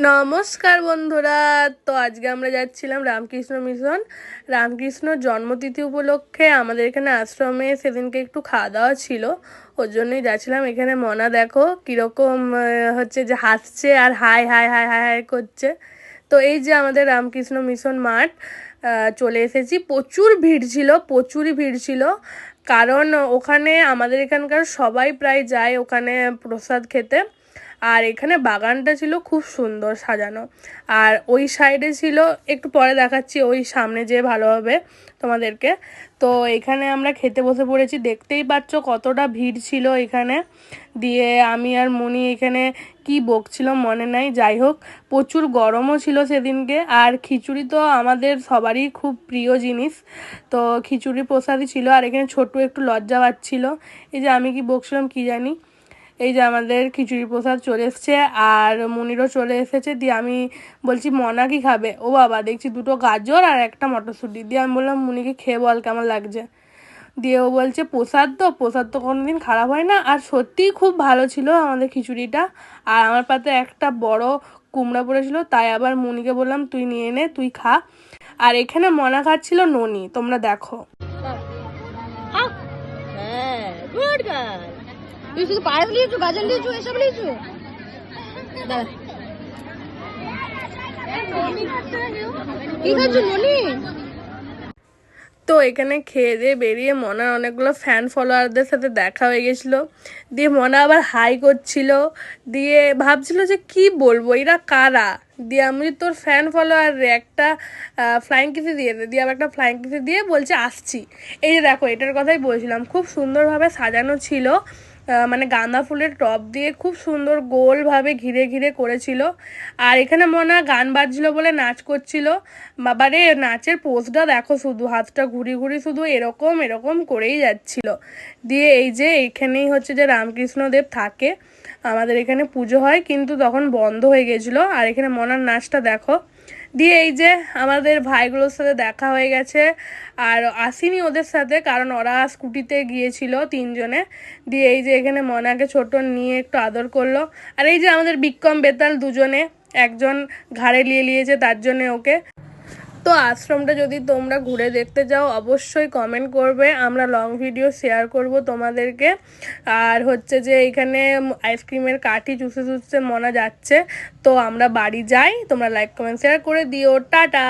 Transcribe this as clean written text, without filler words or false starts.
নমস্কার বন্ধুরা। তো আজকে আমরা যাচ্ছিলাম রামকৃষ্ণ মিশন। রামকৃষ্ণ জন্মতিথি উপলক্ষে আমাদের এখানে আশ্রমে সেদিনকে একটু খাওয়া দাওয়া ছিল, ওর জন্যই যাচ্ছিলাম। এখানে মনা দেখো কীরকম হচ্ছে যে হাসছে আর hi hi hi hi hi করছে। তো এই যে আমাদের রামকৃষ্ণ মিশন মাঠ চলে এসেছি। প্রচুর ভিড় ছিল, প্রচুরই ভিড় ছিল, কারণ ওখানে আমাদের এখানকার সবাই প্রায় যায় ওখানে প্রসাদ খেতে। আর এখানে বাগানটা ছিল খুব সুন্দর সাজানো। আর ওই সাইডে ছিল, একটু পরে দেখাচ্ছি ওই সামনে যেয়ে ভালো হবে তোমাদেরকে। তো এখানে আমরা খেতে বসে পড়েছি, দেখতেই পাচ্ছ কতটা ভিড় ছিল এখানে। দিয়ে আমি আর মনি এখানে কি বকছিল মনে নাই, যাই হোক প্রচুর গরমও ছিল সেদিনকে। আর খিচুড়ি তো আমাদের সবারই খুব প্রিয় জিনিস, তো খিচুড়ি প্রসাদই ছিল। আর এখানে ছোট্ট একটু লজ্জা পাচ্ছিল, এই যে আমি কি বকছিলাম কি জানি। এই যে আমাদের খিচুড়ি প্রসাদ চলে এসছে আর মুনিরও চলে এসেছে। দিয়ে আমি বলছি মনা কি খাবে, ও বাবা দেখছি দুটো গাজর আর একটা মটরশুঁটি। দিয়ে আমি বললাম মুনিকে খেয়ে বল কেমন লাগছে। দিয়ে ও বলছে প্রসাদ তো কোনোদিন খারাপ হয় না। আর সত্যিই খুব ভালো ছিল আমাদের খিচুড়িটা। আর আমার পাতে একটা বড় কুমড়া পড়েছিল, তাই আবার মুনিকে বললাম তুই নিয়ে নে, তুই খা। আর এখানে মনা খাচ্ছিল ননি, তোমরা দেখো। Good girl. তুই শুধু পায়েস নিয়েছো, গাজর নিয়েছো, এসব নিয়েছো? কি খাচ্ছো ননি? তো এখানে খেয়ে দিয়ে বেরিয়ে মনার অনেকগুলো ফ্যান ফলোয়ারদের সাথে দেখা হয়ে গেছিলো। দিয়ে মনা আবার হাই করছিল, দিয়ে ভাবছিল যে কি বলবো এরা কারা। দিয়ে আমি তোর ফ্যান ফলোয়ার রে, একটা ফ্লাইং কিসি দিয়ে দে। দিয়ে আবার একটা ফ্লাইং কিসি দিয়ে বলছে আসছি। এই যে দেখো এটার কথাই বলছিলাম, খুব সুন্দরভাবে সাজানো ছিল, মানে গাঁদা ফুলের টব দিয়ে খুব সুন্দর গোলভাবে ঘিরে ঘিরে করেছিল। আর এখানে মনে হয় গান বাজছিল বলে নাচ করছিল। বাবারে নাচের পোজটা দেখো, শুধু হাতটা ঘুরি ঘুরি শুধু এরকম এরকম করেই যাচ্ছিল। দিয়ে এই যে এইখানেই হচ্ছে যে রামকৃষ্ণদেব থাকে, আমাদের এখানে পুজো হয়, কিন্তু তখন বন্ধ হয়ে গেছিলো। আর এখানে মনার নাচটা দেখো। দিয়ে এই যে আমাদের ভাইগুলোর সাথে দেখা হয়ে গেছে। আর আসিনি ওদের সাথে, কারণ ওরা স্কুটিতে গিয়েছিল তিনজনে। দিয়ে এই যে এখানে মনাকে ছোট নিয়ে একটু আদর করলো। আর এই যে আমাদের বিক্রম বেতাল দুজনে, একজন ঘাড়ে নিয়ে নিয়েছে তার জন্যে ওকে। তো আশ্রমটা যদি তোমরা ঘুরে দেখতে যাও অবশ্যই কমেন্ট করবে, আমরা লং ভিডিও শেয়ার করব তোমাদেরকে। আর হচ্ছে যে এখানে আইসক্রিমের কাঠি চুষে চুষে মনা যাচ্ছে। তো আমরা বাড়ি যাই, তোমরা লাইক কমেন্ট শেয়ার করে দিও, টাটা।